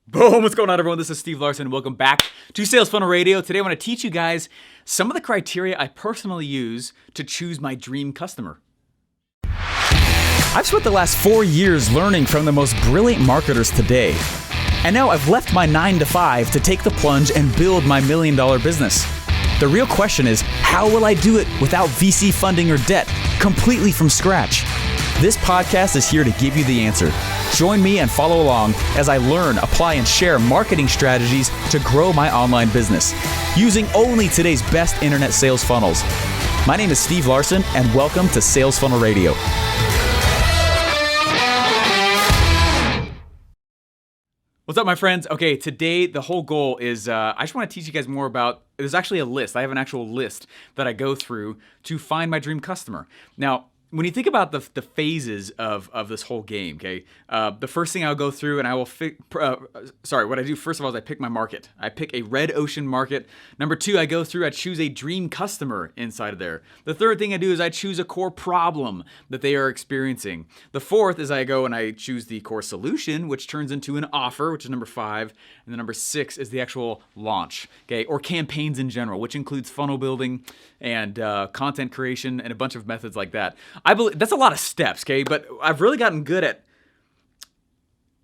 Boom, what's going on, everyone? This is Steve Larsen. Welcome back to Sales Funnel Radio. Today I want to teach you guys some of the criteria I personally use to choose my dream customer. I've spent the last 4 years learning from the most brilliant marketers today. And now I've left my 9-to-5 to take the plunge and build my $1 million business. The real question is, how will I do it without VC funding or debt, completely from scratch? This podcast is here to give you the answer. Join me and follow along as I learn, apply, and share marketing strategies to grow my online business using only today's best internet sales funnels. My name is Steve Larsen, and welcome to Sales Funnel Radio. What's up, my friends? Okay, today the whole goal is I just want to teach you guys more about, there's actually a list. I have an actual list that I go through to find my dream customer. Now, when you think about the phases of this whole game, okay, the first thing I'll go through and I will what I do first of all is I pick my market. I pick a red ocean market. Number 2, I go through, I choose a dream customer inside of there. The third thing I do is I choose a core problem that they are experiencing. The fourth is I go and I choose the core solution, which turns into an offer, which is number 5. And the number 6 is the actual launch, okay, or campaigns in general, which includes funnel building and content creation and a bunch of methods like that. I believe that's a lot of steps, okay, but I've really gotten good at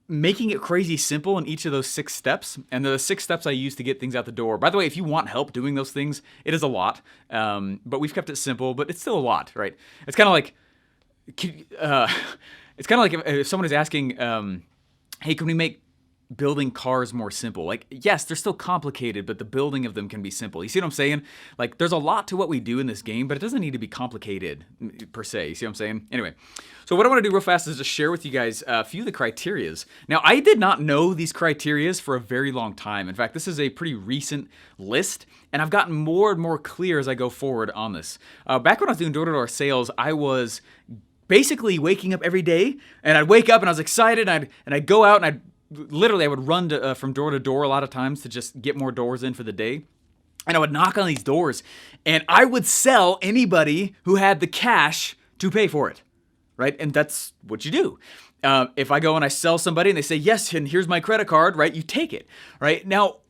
making it crazy simple in each of those 6 steps, and the 6 steps I use to get things out the door. By the way, if you want help doing those things, it is a lot, but we've kept it simple, but it's still a lot, right? It's kind of like, if someone is asking, hey, can we make building cars more simple? Like, yes, they're still complicated, but the building of them can be simple. You see what I'm saying? Like, there's a lot to what we do in this game, but it doesn't need to be complicated per se. You see what I'm saying? Anyway, so what I want to do real fast is just share with you guys a few of the criterias. Now, I did not know these criterias for a very long time. In fact, this is a pretty recent list, and I've gotten more and more clear as I go forward on this. Back when I was doing door-to-door sales, I was basically waking up every day, and I'd wake up and I was excited, and I'd go out and I would run from door to door a lot of times to just get more doors in for the day. And I would knock on these doors and I would sell anybody who had the cash to pay for it, right? And that's what you do. If I go and I sell somebody and they say, yes, and here's my credit card, right? You take it, right? Now,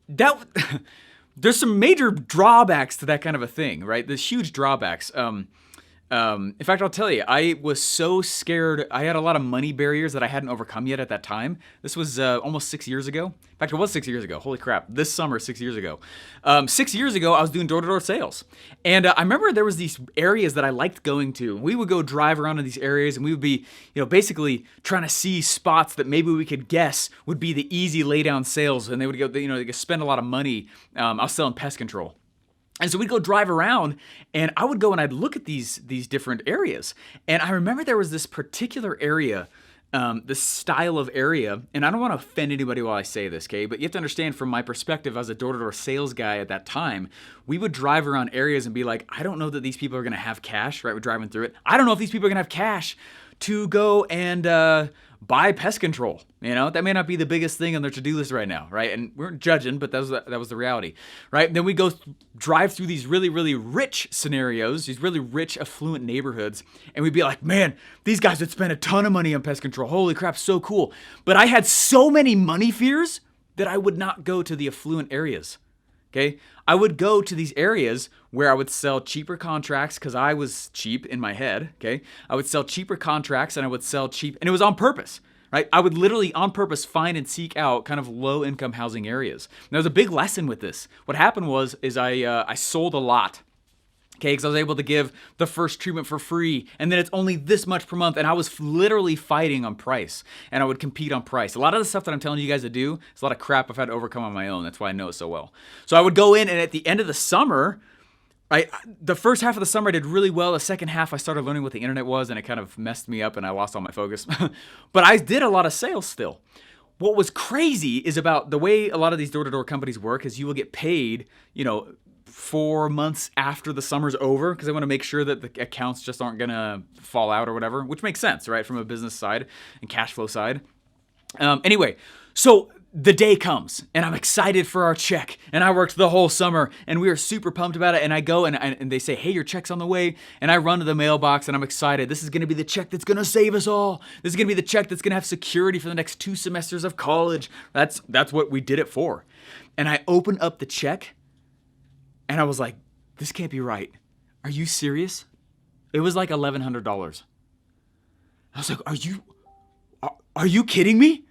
there's some major drawbacks to that kind of a thing, right? There's huge drawbacks. In fact, I'll tell you, I was so scared. I had a lot of money barriers that I hadn't overcome yet at that time. This was almost 6 years ago. In fact, it was 6 years ago. Holy crap. This summer, 6 years ago. 6 years ago, I was doing door-to-door sales. And I remember there was these areas that I liked going to. We would go drive around in these areas and we would be, basically trying to see spots that maybe we could guess would be the easy lay-down sales. And they would go, they could spend a lot of money. I was selling pest control. And so we'd go drive around and I would go and I'd look at these different areas. And I remember there was this particular area, this style of area, and I don't want to offend anybody while I say this, okay? But you have to understand from my perspective as a door-to-door sales guy at that time, we would drive around areas and be like, I don't know that these people are going to have cash, right? We're driving through it. I don't know if these people are going to have cash to go and buy pest control. That may not be the biggest thing on their to-do list right now, right? And we weren't judging, but that was the reality, right? And then we go drive through these really, really rich scenarios, these really rich, affluent neighborhoods, and we'd be like, man, these guys would spend a ton of money on pest control. Holy crap, so cool. But I had so many money fears that I would not go to the affluent areas, okay? I would go to these areas where I would sell cheaper contracts because I was cheap in my head, okay? I would sell cheaper contracts and I would sell cheap, and it was on purpose, right? I would literally on purpose find and seek out kind of low income housing areas. And there was a big lesson with this. What happened was I sold a lot. Okay, because I was able to give the first treatment for free, and then it's only this much per month, and I was literally fighting on price, and I would compete on price. A lot of the stuff that I'm telling you guys to do is a lot of crap I've had to overcome on my own. That's why I know it so well. So I would go in, and at the end of the summer, right, the first half of the summer I did really well. The second half I started learning what the internet was, and it kind of messed me up, and I lost all my focus. But I did a lot of sales still. What was crazy is about the way a lot of these door-to-door companies work is you will get paid, 4 months after the summer's over because they want to make sure that the accounts just aren't going to fall out or whatever, which makes sense, right, from a business side and cash flow side. Anyway, so the day comes and I'm excited for our check, and I worked the whole summer and we are super pumped about it, and I go and they say, hey, your check's on the way, and I run to the mailbox and I'm excited. This is going to be the check that's going to save us all. This is going to be the check that's going to have security for the next 2 semesters of college. That's what we did it for. And I opened up the check and I was like, this can't be right. Are you serious? It was like $1,100. I was like, are you kidding me?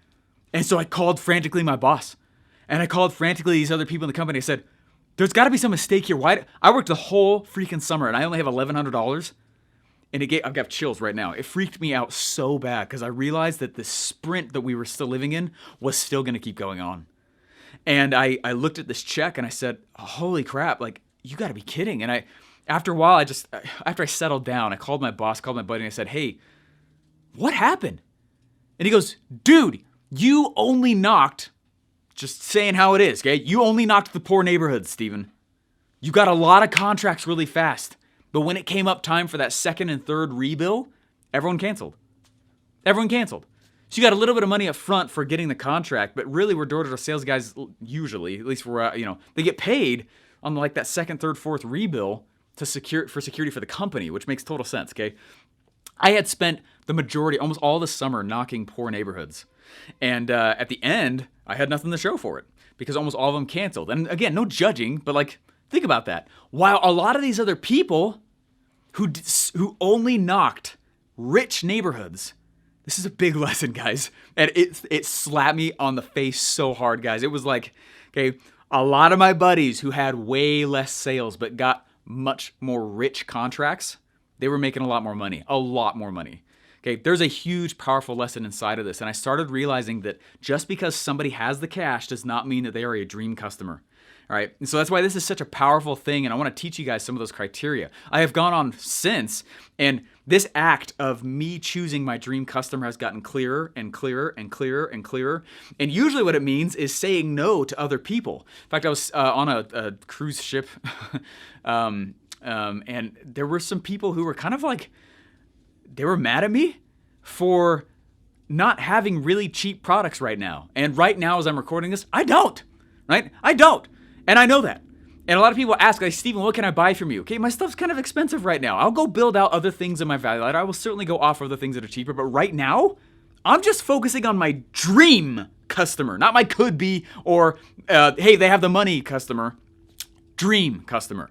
And so I called frantically my boss, and I called frantically these other people in the company. I said, there's got to be some mistake here. Why? I worked the whole freaking summer and I only have $1,100. And I've got chills right now. It freaked me out so bad because I realized that the sprint that we were still living in was still going to keep going on. And I looked at this check and I said, holy crap, like, you got to be kidding. And after a while, after I settled down, I called my boss, called my buddy, and I said, hey, what happened? And he goes, dude, you only knocked, just saying how it is, okay? You only knocked the poor neighborhoods, Steven. You got a lot of contracts really fast. But when it came up time for that second and third rebill, everyone canceled. Everyone canceled. So you got a little bit of money up front for getting the contract, but really we're door-to-door sales guys usually, at least for, they get paid on like that second, third, fourth rebill for security for the company, which makes total sense, okay? I had spent the majority, almost all the summer, knocking poor neighborhoods. And at the end, I had nothing to show for it because almost all of them canceled. And again, no judging, but like, think about that. While a lot of these other people who only knocked rich neighborhoods, this is a big lesson, guys. And it slapped me on the face so hard, guys. It was like, okay, a lot of my buddies who had way less sales but got much more rich contracts, they were making a lot more money. Okay, there's a huge, powerful lesson inside of this. And I started realizing that just because somebody has the cash does not mean that they are a dream customer. All right, and so that's why this is such a powerful thing, and I want to teach you guys some of those criteria. I have gone on since, and this act of me choosing my dream customer has gotten clearer and clearer and clearer and clearer. And usually what it means is saying no to other people. In fact, I was on a cruise ship, and there were some people who were kind of like, they were mad at me for not having really cheap products right now. And right now, as I'm recording this, I don't, right? I don't. And I know that. And a lot of people ask, like, Steven, what can I buy from you? Okay, my stuff's kind of expensive right now. I'll go build out other things in my value ladder. I will certainly go offer other things that are cheaper. But right now, I'm just focusing on my dream customer, not my could be or, hey, they have the money customer, dream customer.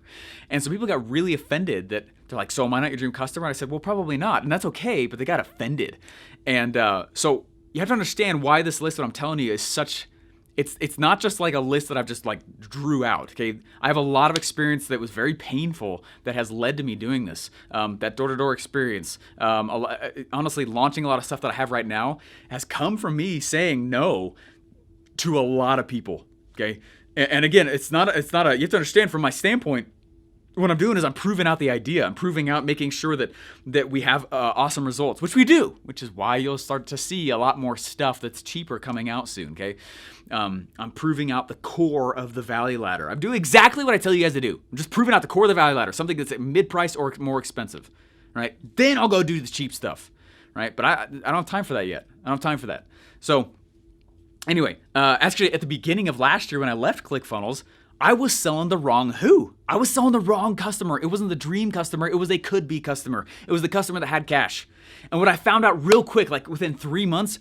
And so people got really offended that they're like, so am I not your dream customer? And I said, well, probably not. And that's okay, but they got offended. And so you have to understand why this list that I'm telling you is such, it's not just like a list that I've just like drew out, okay? I have a lot of experience that was very painful that has led to me doing this. That door-to-door experience, honestly, launching a lot of stuff that I have right now has come from me saying no to a lot of people, okay? And again, it's not a, you have to understand from my standpoint, what I'm doing is I'm proving out the idea. I'm proving out, making sure that we have awesome results, which we do, which is why you'll start to see a lot more stuff that's cheaper coming out soon, okay? I'm proving out the core of the value ladder. I'm doing exactly what I tell you guys to do. I'm just proving out the core of the value ladder, something that's at mid-price or more expensive, right? Then I'll go do the cheap stuff, right? But I don't have time for that yet. I don't have time for that. So anyway, actually at the beginning of last year when I left ClickFunnels, I was selling the wrong who. I was selling the wrong customer. It wasn't the dream customer. It was a could-be customer. It was the customer that had cash. And what I found out real quick, like within 3 months,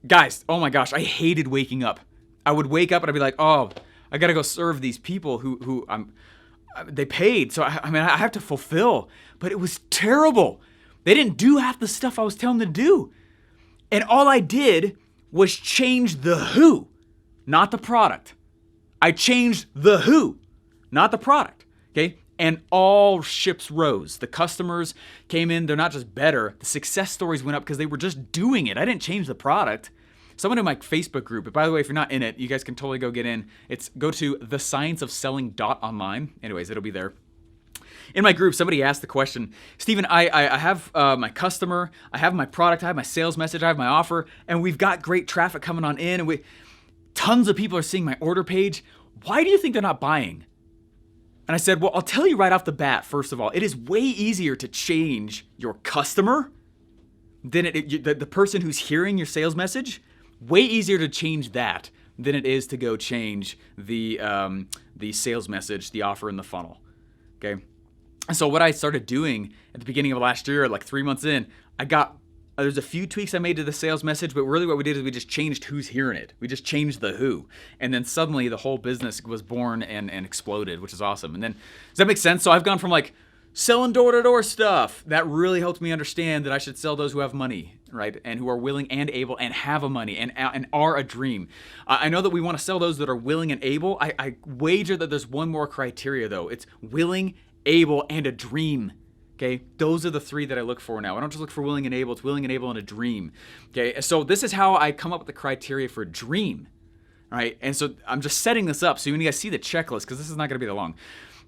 guys, oh my gosh, I hated waking up. I would wake up and I'd be like, oh, I got to go serve these people who they paid. So I mean, I have to fulfill. But it was terrible. They didn't do half the stuff I was telling them to do. And all I did was change the who, not the product. I changed the who, not the product, okay? And all ships rose. The customers came in, they're not just better, the success stories went up because they were just doing it. I didn't change the product. Someone in my Facebook group, but by the way, if you're not in it, you guys can totally go get in. Go to thescienceofselling.online. Anyways, it'll be there. In my group, somebody asked the question, Steven, I have my customer, I have my product, I have my sales message, I have my offer, and we've got great traffic coming on in, and tons of people are seeing my order page. Why do you think they're not buying? And I said, well, I'll tell you right off the bat, first of all, it is way easier to change your customer than the person who's hearing your sales message. Way easier to change that than it is to go change the sales message, the offer in the funnel. Okay. And so what I started doing at the beginning of last year, like 3 months in, there's a few tweaks I made to the sales message, but really what we did is we just changed who's hearing it. We just changed the who. And then suddenly the whole business was born and exploded, which is awesome. And then, does that make sense? So I've gone from like selling door-to-door stuff. That really helped me understand that I should sell those who have money, right? And who are willing and able and have a money and are a dream. I know that we want to sell those that are willing and able. I wager that there's one more criteria though. It's willing, able, and a dream. Okay, those are the 3 that I look for now. I don't just look for willing and able, it's willing and able and a dream. Okay, so this is how I come up with the criteria for dream, right? And so I'm just setting this up so when you guys see the checklist, because this is not going to be that long.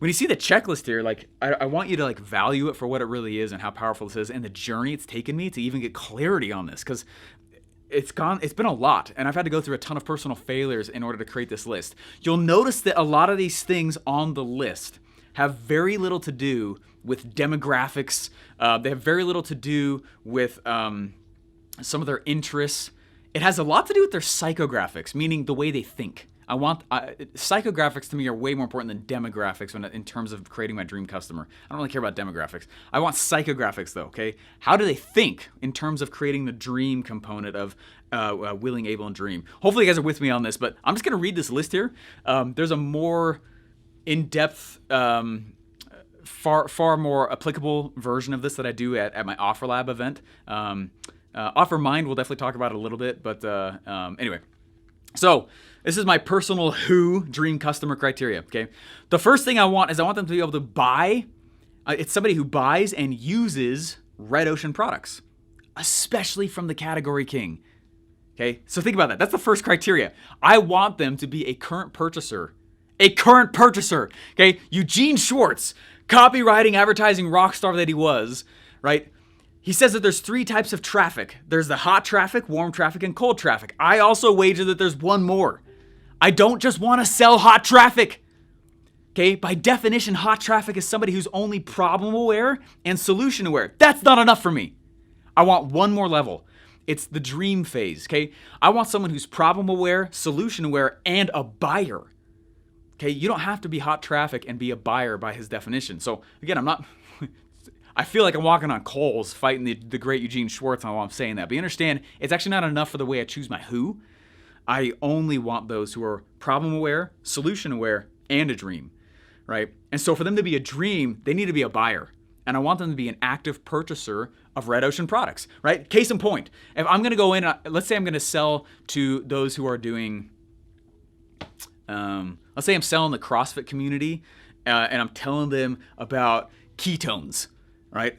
When you see the checklist here, like I want you to like value it for what it really is and how powerful this is and the journey it's taken me to even get clarity on this, because it's been a lot, and I've had to go through a ton of personal failures in order to create this list. You'll notice that a lot of these things on the list have very little to do with demographics. They have very little to do with some of their interests. It has a lot to do with their psychographics, meaning the way they think. Psychographics to me are way more important than demographics in terms of creating my dream customer. I don't really care about demographics. I want psychographics though, okay? How do they think in terms of creating the dream component of willing, able, and dream? Hopefully you guys are with me on this, but I'm just gonna read this list here. There's a more in-depth, far more applicable version of this that I do at my Offer Lab event. Offer Mind, we'll definitely talk about it a little bit, but anyway. So this is my personal who dream customer criteria, okay? The first thing I want them to be able to buy. It's somebody who buys and uses Red Ocean products, especially from the Category King, okay? So think about that. That's the first criteria. I want them to be a current purchaser, okay? Eugene Schwartz, copywriting, advertising rock star that he was, right? He says that there's 3 types of traffic. There's the hot traffic, warm traffic, and cold traffic. I also wager that there's one more. I don't just want to sell hot traffic. Okay, by definition, hot traffic is somebody who's only problem aware and solution aware. That's not enough for me. I want one more level. It's the dream phase, okay? I want someone who's problem aware, solution aware, and a buyer. Okay, you don't have to be hot traffic and be a buyer by his definition. So again, I feel like I'm walking on coals fighting the great Eugene Schwartz while I'm saying that. But you understand, it's actually not enough for the way I choose my who. I only want those who are problem aware, solution aware, and a dream, right? And so for them to be a dream, they need to be a buyer. And I want them to be an active purchaser of Red Ocean products, right? Case in point, if I'm going to go in, let's say I'm going to sell to those who are doing, let's say I'm selling the CrossFit community and I'm telling them about ketones. Right?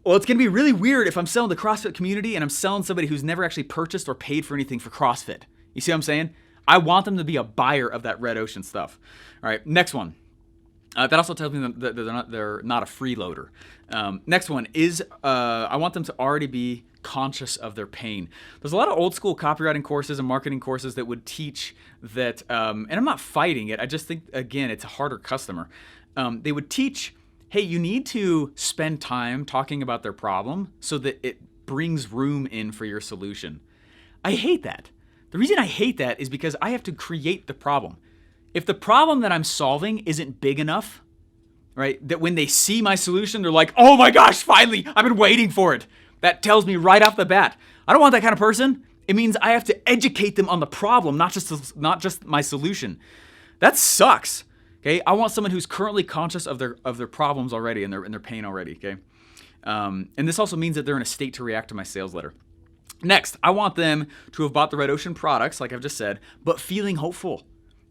Well, it's going to be really weird if I'm selling the CrossFit community and I'm selling somebody who's never actually purchased or paid for anything for CrossFit. You see what I'm saying? I want them to be a buyer of that Red Ocean stuff. All right, next one. That also tells me that they're not a freeloader. Next one is I want them to already be conscious of their pain. There's a lot of old school copywriting courses and marketing courses that would teach that, and I'm not fighting it. I just think, again, it's a harder customer. They would teach, hey, you need to spend time talking about their problem so that it brings room in for your solution. I hate that. The reason I hate that is because I have to create the problem. If the problem that I'm solving isn't big enough, right, that when they see my solution, they're like, oh my gosh, finally, I've been waiting for it. That tells me right off the bat, I don't want that kind of person. It means I have to educate them on the problem, not just my solution. That sucks. Okay, I want someone who's currently conscious of their problems already and their pain already. Okay, and this also means that they're in a state to react to my sales letter. Next, I want them to have bought the Red Ocean products, like I've just said, but feeling hopeful.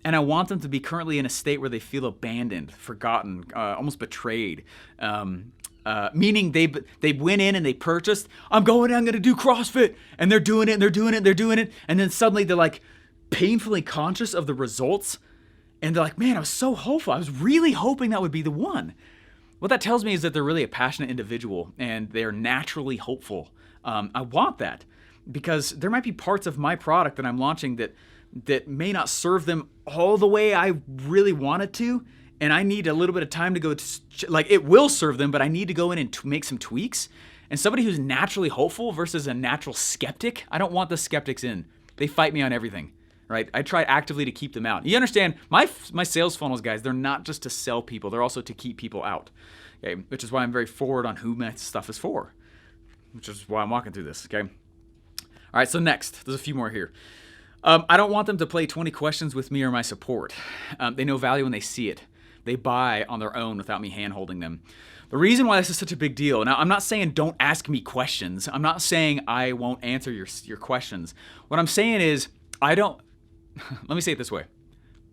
And I want them to be currently in a state where they feel abandoned, forgotten, almost betrayed. Meaning they went in and they purchased. I'm going to do CrossFit, and they're doing it, and then suddenly they're like painfully conscious of the results. And they're like, man, I was so hopeful. I was really hoping that would be the one. What that tells me is that they're really a passionate individual and they're naturally hopeful. I want that because there might be parts of my product that I'm launching that may not serve them all the way I really want it to. And I need a little bit of time to go, like it will serve them, but I need to go in and make some tweaks. And somebody who's naturally hopeful versus a natural skeptic, I don't want the skeptics in. They fight me on everything. right? I try actively to keep them out. You understand, my sales funnels, guys, they're not just to sell people. They're also to keep people out, okay? Which is why I'm very forward on who my stuff is for, which is why I'm walking through this, okay? All right, so next, there's a few more here. I don't want them to play 20 questions with me or my support. They know value when they see it. They buy on their own without me hand-holding them. The reason why this is such a big deal, now I'm not saying don't ask me questions. I'm not saying I won't answer your questions. What I'm saying is let me say it this way.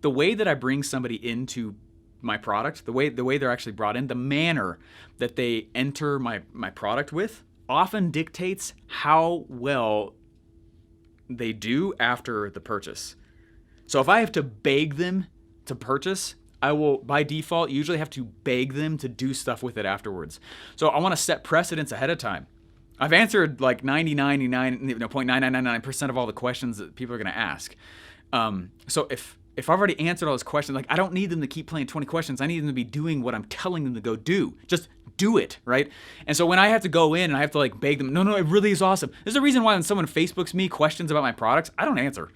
The way that I bring somebody into my product, the way they're actually brought in, the manner that they enter my product with often dictates how well they do after the purchase. So if I have to beg them to purchase, I will, by default, usually have to beg them to do stuff with it afterwards. So I want to set precedents ahead of time. I've answered like 0.9999% of all the questions that people are going to ask. So if I've already answered all those questions, like I don't need them to keep playing 20 questions. I need them to be doing what I'm telling them to go do. Just do it, right? And so when I have to go in and I have to like beg them, no, it really is awesome. There's a reason why when someone Facebooks me questions about my products, I don't answer.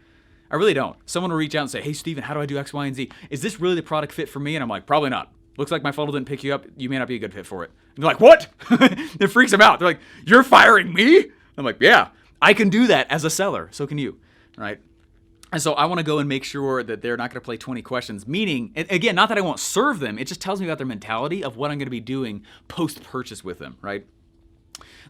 I really don't. Someone will reach out and say, hey, Steven, how do I do X, Y, and Z? Is this really the product fit for me? And I'm like, probably not. Looks like my funnel didn't pick you up. You may not be a good fit for it. And they're like, what? It freaks them out. They're like, you're firing me? I'm like, yeah, I can do that as a seller. So can you, right? And so I want to go and make sure that they're not going to play 20 questions, meaning, and again, not that I won't serve them. It just tells me about their mentality of what I'm going to be doing post-purchase with them, right?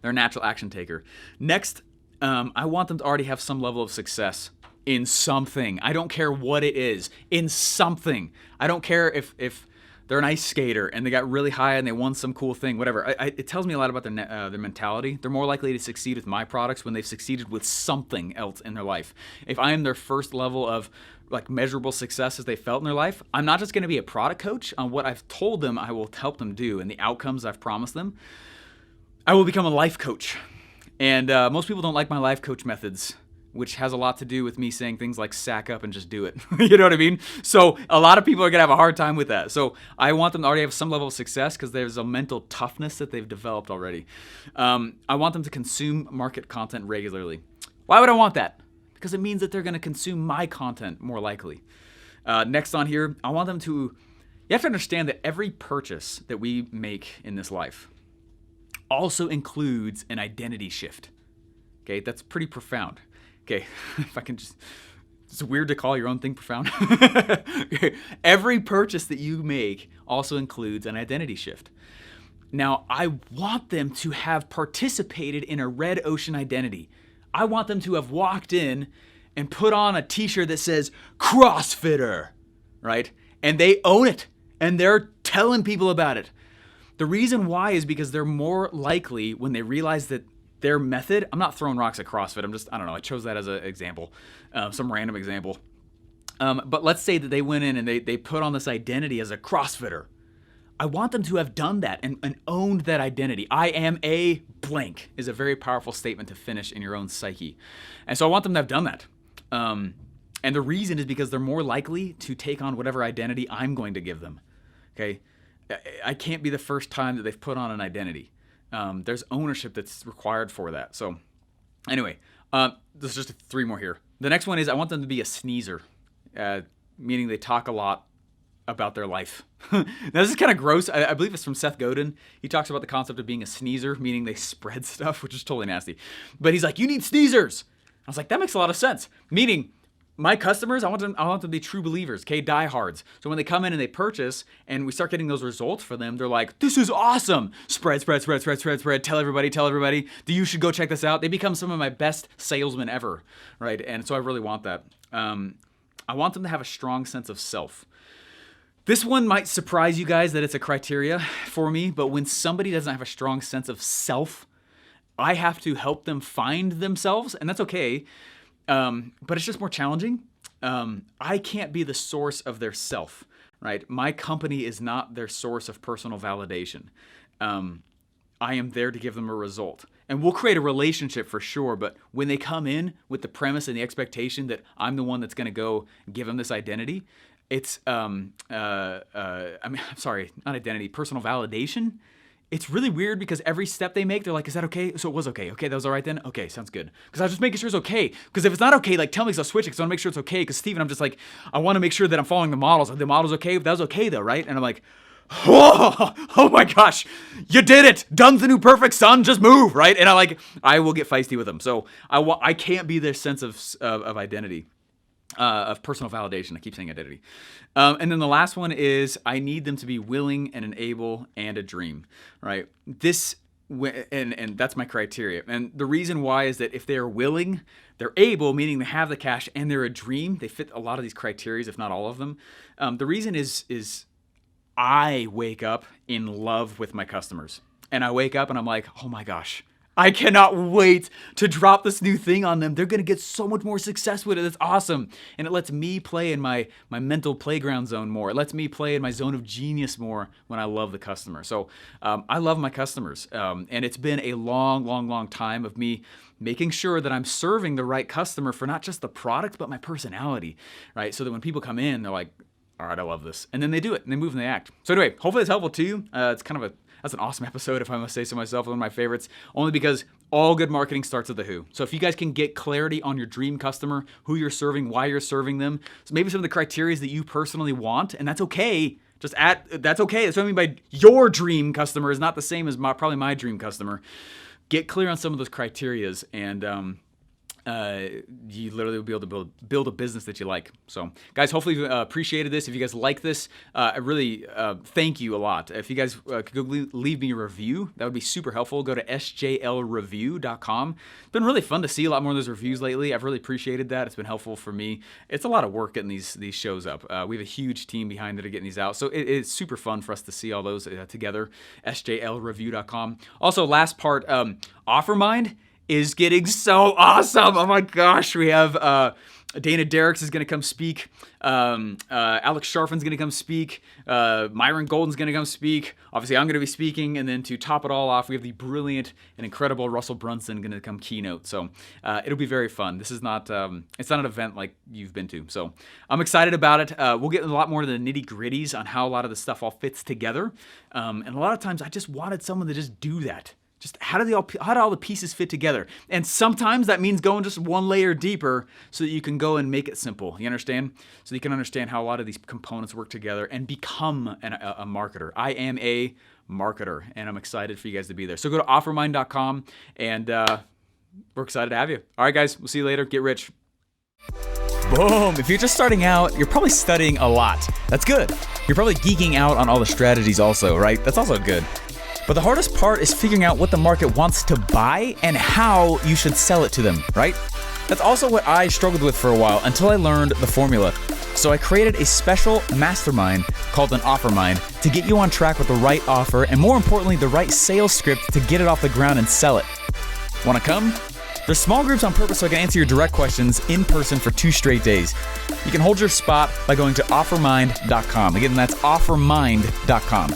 They're a natural action taker. Next, I want them to already have some level of success in something. I don't care what it is. In something. I don't care if they're an ice skater and they got really high and they won some cool thing, whatever. It tells me a lot about their mentality. They're more likely to succeed with my products when they've succeeded with something else in their life. If I am their first level of like measurable successes they felt in their life, I'm not just going to be a product coach on what I've told them I will help them do and the outcomes I've promised them. I will become a life coach. And most people don't like my life coach methods, which has a lot to do with me saying things like sack up and just do it. You know what I mean? So a lot of people are going to have a hard time with that. So I want them to already have some level of success because there's a mental toughness that they've developed already. I want them to consume market content regularly. Why would I want that? Because it means that they're going to consume my content more likely. Next on here, I want them to, you have to understand that every purchase that we make in this life also includes an identity shift. Okay, that's pretty profound. Okay, if I can just, it's weird to call your own thing profound. Okay. Every purchase that you make also includes an identity shift. Now, I want them to have participated in a red ocean identity. I want them to have walked in and put on a t-shirt that says CrossFitter, right? And they own it and they're telling people about it. The reason why is because they're more likely when they realize that their method, I'm not throwing rocks at CrossFit. I don't know. I chose that as an example, some random example. But let's say that they went in and they put on this identity as a CrossFitter. I want them to have done that and owned that identity. I am a blank is a very powerful statement to finish in your own psyche. And so I want them to have done that. And the reason is because they're more likely to take on whatever identity I'm going to give them. Okay? I can't be the first time that they've put on an identity. There's ownership that's required for that. So anyway, there's just 3 more here. The next one is I want them to be a sneezer, meaning they talk a lot about their life. Now this is kind of gross. I believe it's from Seth Godin. He talks about the concept of being a sneezer, meaning they spread stuff, which is totally nasty. But he's like, you need sneezers. I was like, that makes a lot of sense. Meaning my customers, I want them to be true believers, okay, diehards. So when they come in and they purchase and we start getting those results for them, they're like, this is awesome. Spread. Tell everybody. You should go check this out. They become some of my best salesmen ever, right? And so I really want that. I want them to have a strong sense of self. This one might surprise you guys that it's a criteria for me, but when somebody doesn't have a strong sense of self, I have to help them find themselves, and that's okay. But it's just more challenging. I can't be the source of their self, right? My company is not their source of personal validation. I am there to give them a result. And we'll create a relationship for sure, but when they come in with the premise and the expectation that I'm the one that's going to go give them this identity, it's, personal validation it's really weird because every step they make, they're like, is that okay? So it was okay. Okay, that was all right then? Okay, sounds good. Because I was just making sure it's okay. Because if it's not okay, like tell me, because I'll switch it, because I want to make sure it's okay. Because Steven, I'm just like, I want to make sure that I'm following the models. Are the models okay? That was okay though, right? And I'm like, oh my gosh, you did it. Done's the new perfect, son. Just move, right? And I will get feisty with them. So I can't be their sense of identity. Of personal validation. I keep saying identity. And then the last one is I need them to be willing and an able and a dream, right? And that's my criteria. And the reason why is that if they're willing, they're able, meaning they have the cash, and they're a dream, they fit a lot of these criteria, if not all of them. The reason is I wake up in love with my customers. And I wake up and I'm like, oh my gosh, I cannot wait to drop this new thing on them. They're going to get so much more success with it. It's awesome. And it lets me play in my mental playground zone more. It lets me play in my zone of genius more when I love the customer. So I love my customers. And it's been a long time of me making sure that I'm serving the right customer for not just the product, but my personality, right? So that when people come in, they're like, all right, I love this. And then they do it, and they move and they act. So anyway, hopefully it's helpful to you. That's an awesome episode, if I must say so myself, one of my favorites, only because all good marketing starts at the who. So if you guys can get clarity on your dream customer, who you're serving, why you're serving them, so maybe some of the criteria that you personally want, and that's okay. That's okay. That's what I mean by your dream customer is not the same as probably my dream customer. Get clear on some of those criterias, and you literally will be able to build a business that you like. So guys, hopefully you appreciated this. If you guys like this, I really thank you a lot. If you guys could go leave me a review, that would be super helpful. Go to sjlreview.com. It's been really fun to see a lot more of those reviews lately. I've really appreciated that. It's been helpful for me. It's a lot of work getting these shows up. We have a huge team behind it of getting these out. So it's super fun for us to see all those together. sjlreview.com. Also, last part, OfferMind is getting so awesome. Oh my gosh, we have Dana Derricks is going to come speak. Alex Sharfin's going to come speak. Myron Golden's going to come speak. Obviously, I'm going to be speaking. And then to top it all off, we have the brilliant and incredible Russell Brunson going to come keynote. So it'll be very fun. This is not, it's not an event like you've been to. So I'm excited about it. We'll get a lot more of the nitty gritties on how a lot of the stuff all fits together. And a lot of times I just wanted someone to just do that. Just how do all the pieces fit together? And sometimes that means going just one layer deeper so that you can go and make it simple. You understand? So you can understand how a lot of these components work together and become a marketer. I am a marketer, and I'm excited for you guys to be there. So go to offermind.com, and we're excited to have you. All right, guys, we'll see you later. Get rich. Boom. If you're just starting out, you're probably studying a lot. That's good. You're probably geeking out on all the strategies also, right? That's also good. But the hardest part is figuring out what the market wants to buy and how you should sell it to them, right? That's also what I struggled with for a while until I learned the formula. So I created a special mastermind called an OfferMind to get you on track with the right offer and, more importantly, the right sales script to get it off the ground and sell it. Want to come? There's small groups on purpose so I can answer your direct questions in person for 2 straight days. You can hold your spot by going to offermind.com. Again, that's offermind.com.